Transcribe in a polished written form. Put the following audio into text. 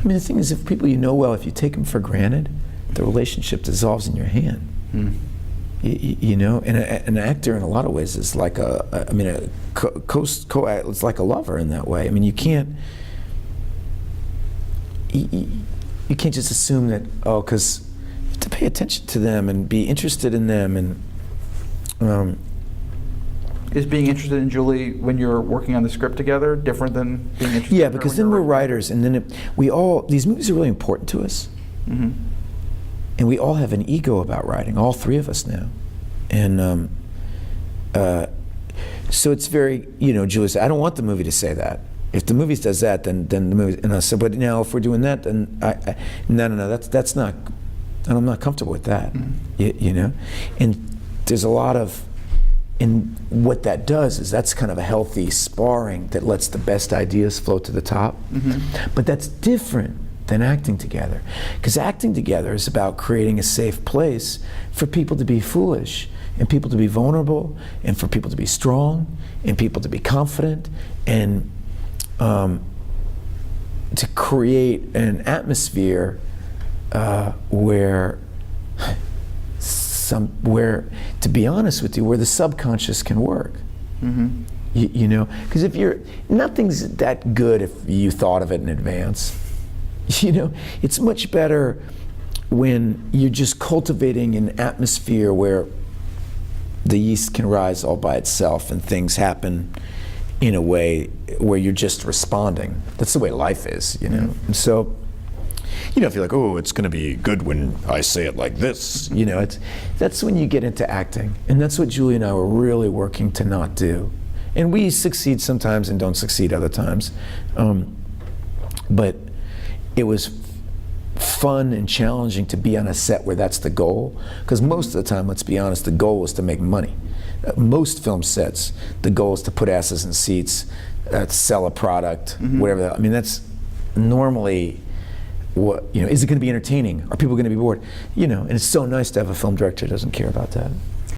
I mean, the thing is, if people you know well, if you take them for granted, the relationship dissolves in your hand. You know, and an actor in a lot of ways is like it's like a lover in that way. I mean, you can't just assume that, because you have to pay attention to them and be interested in them. And is being interested in Julie when you're working on the script together different than being interested? Yeah, in her because when then you're we're writers, and then these movies are really important to us. And we all have an ego about writing, all three of us now. And so it's very, you know, Julie said, I don't want the movie to say that. If the movie does that, then the movie, and I said, but now if we're doing that, then no, that's not, and I'm not comfortable with that, you know? And there's a lot of, and what that does is that's kind of a healthy sparring that lets the best ideas float to the top. But that's different than acting together. Because acting together is about creating a safe place for people to be foolish, and people to be vulnerable, and for people to be strong, and people to be confident, and to create an atmosphere where, to be honest with you, where the subconscious can work. You know, because nothing's that good if you thought of it in advance. You know, it's much better when you're just cultivating an atmosphere where the yeast can rise all by itself and things happen in a way where you're just responding. That's the way life is, you know. And so, you know, if you're like, oh, it's going to be good when I say it like this, you know, that's when you get into acting. And that's what Julie and I were really working to not do. And we succeed sometimes and don't succeed other times. But it was fun and challenging to be on a set where that's the goal. Because most of the time, let's be honest, the goal is to make money. Most film sets, the goal is to put asses in seats, sell a product, whatever. I mean, that's normally what, you know, is it going to be entertaining? Are people going to be bored? You know, and it's so nice to have a film director who doesn't care about that.